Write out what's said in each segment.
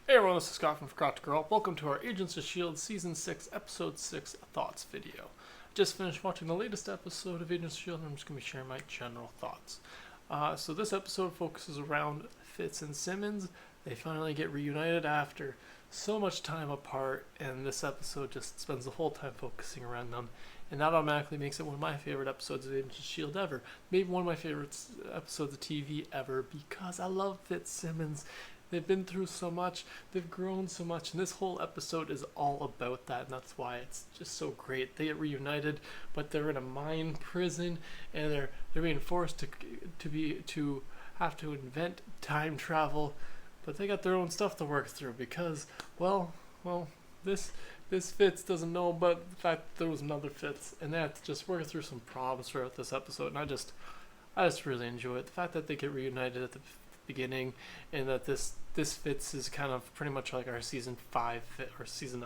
Hey everyone, this is Scott from Forgot to Girl. Welcome to our Agents of S.H.I.E.L.D. Season 6, Episode 6 Thoughts video. Just finished watching the latest episode of Agents of S.H.I.E.L.D. and I'm just going to be sharing my general thoughts. So this episode focuses around Fitz and Simmons. They finally get reunited after so much time apart, and this episode just spends the whole time focusing around them. And that automatically makes it one of my favorite episodes of Agents of S.H.I.E.L.D. ever. Maybe one of my favorite episodes of TV ever, because I love Fitzsimmons. They've been through so much, they've grown so much, and this whole episode is all about that, and that's why it's just so great. They get reunited, but they're in a mind prison, and they're being forced to have to invent time travel, but they got their own stuff to work through because, well, this Fitz doesn't know about the fact that there was another Fitz, and they have to just work through some problems throughout this episode, and I just really enjoy it. The fact that they get reunited at the beginning, and that this Fitz is kind of pretty much like our season 5 fit or season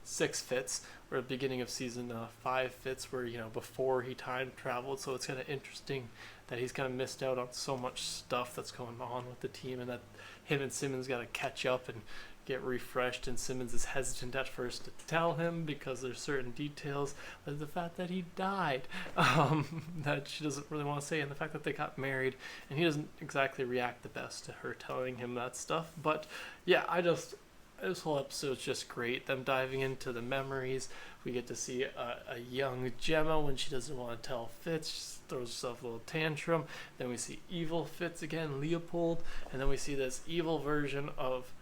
6 Fitz, or the beginning of season 5 Fitz, where before he time traveled. So it's kind of interesting that he's kind of missed out on so much stuff that's going on with the team, and that him and Simmons got to catch up and get refreshed, and Simmons is hesitant at first to tell him because there's certain details, like the fact that he died, that she doesn't really want to say, and the fact that they got married, and he doesn't exactly react the best to her telling him that stuff. But yeah, this whole episode is just great. Them diving into the memories. We get to see a young Gemma when she doesn't want to tell Fitz. She throws herself a little tantrum. Then we see evil Fitz again, Leopold, and then we see this evil version of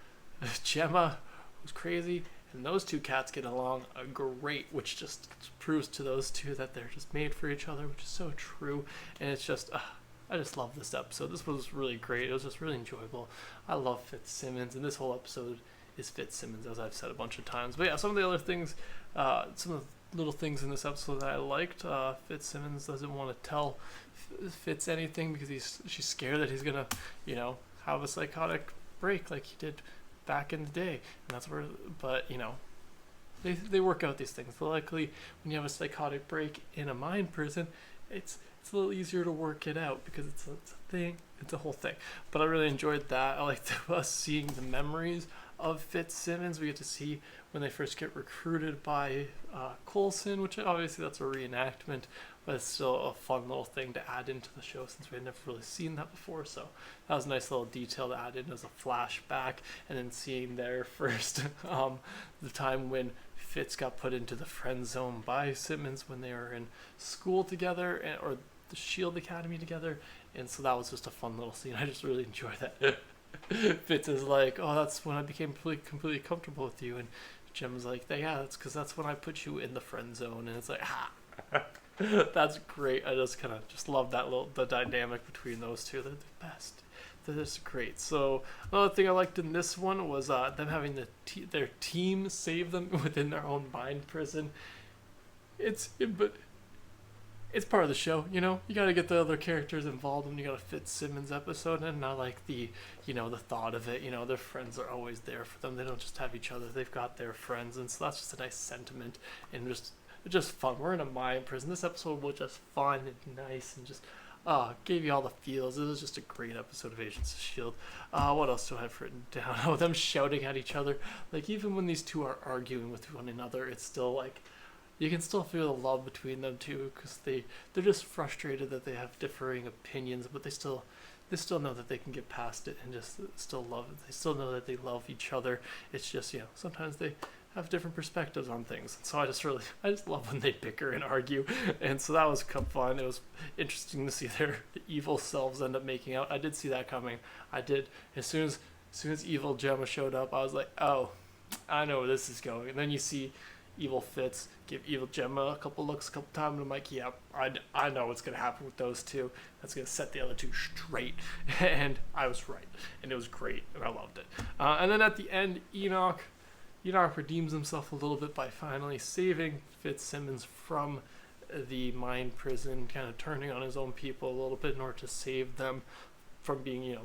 Gemma, who's crazy, and those two cats get along great, which just proves to those two that they're just made for each other, which is so true. And it's just, I just love this episode. This was really great. It was just really enjoyable. I love Fitzsimmons, and this whole episode is Fitzsimmons, as I've said a bunch of times. But yeah, some of the other things, some of the little things in this episode that I liked. Fitzsimmons doesn't want to tell Fitz anything because she's scared that he's gonna, have a psychotic break like he did back in the day, and that's where. But they work out these things. But luckily, when you have a psychotic break in a mind prison, it's a little easier to work it out because it's a thing. It's a whole thing. But I really enjoyed that. I liked us seeing the memories of Fitzsimmons. We get to see when they first get recruited by Coulson, which obviously that's a reenactment, but it's still a fun little thing to add into the show since we had never really seen that before. So that was a nice little detail to add in as a flashback, and then seeing their first the time when Fitz got put into the friend zone by Simmons when they were in school together, or the S.H.I.E.L.D. Academy together, and so that was just a fun little scene. I just really enjoyed that. Fitz is like, oh, that's when I became completely comfortable with you, and Jim's like, yeah, that's because that's when I put you in the friend zone, and it's like, that's great. I just kind of just love the dynamic between those two. They're the best. They're just great. So another thing I liked in this one was them having their team save them within their own mind prison. But it's part of the show, You got to get the other characters involved when you got a Fitzsimmons episode, and not like the thought of it. Their friends are always there for them. They don't just have each other. They've got their friends, and so that's just a nice sentiment and just fun. We're in a mind prison. This episode was just fun and nice and just gave you all the feels. It was just a great episode of Agents of S.H.I.E.L.D. What else do I have written down? Oh, them shouting at each other. Like, even when these two are arguing with one another, it's still like, you can still feel the love between them two, because they're just frustrated that they have differing opinions, but they still know that they can get past it and just still love it. They still know that they love each other. It's just, sometimes they have different perspectives on things. And so I just love when they bicker and argue. And so that was fun. It was interesting to see their evil selves end up making out. I did see that coming. I did. As soon as evil Gemma showed up, I was like, oh, I know where this is going. And then you see evil Fitz give evil Gemma a couple looks a couple times, and I'm like, yeah, I know what's going to happen with those two. That's going to set the other two straight. And I was right. And it was great, and I loved it. And then at the end, Enoch redeems himself a little bit by finally saving Fitzsimmons from the mind prison, kind of turning on his own people a little bit in order to save them from being,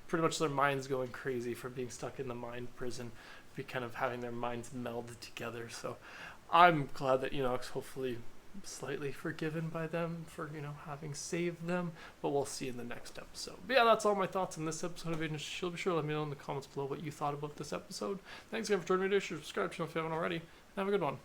pretty much their minds going crazy from being stuck in the mind prison, be kind of having their minds melded together. So I'm glad that Enoch's hopefully slightly forgiven by them for, having saved them, but we'll see in the next episode. But yeah, that's all my thoughts on this episode of Agents of S.H.I.E.L.D. Be sure to let me know in the comments below what you thought about this episode. Thanks again for joining me today. Subscribe to the channel if you haven't already. Have a good one.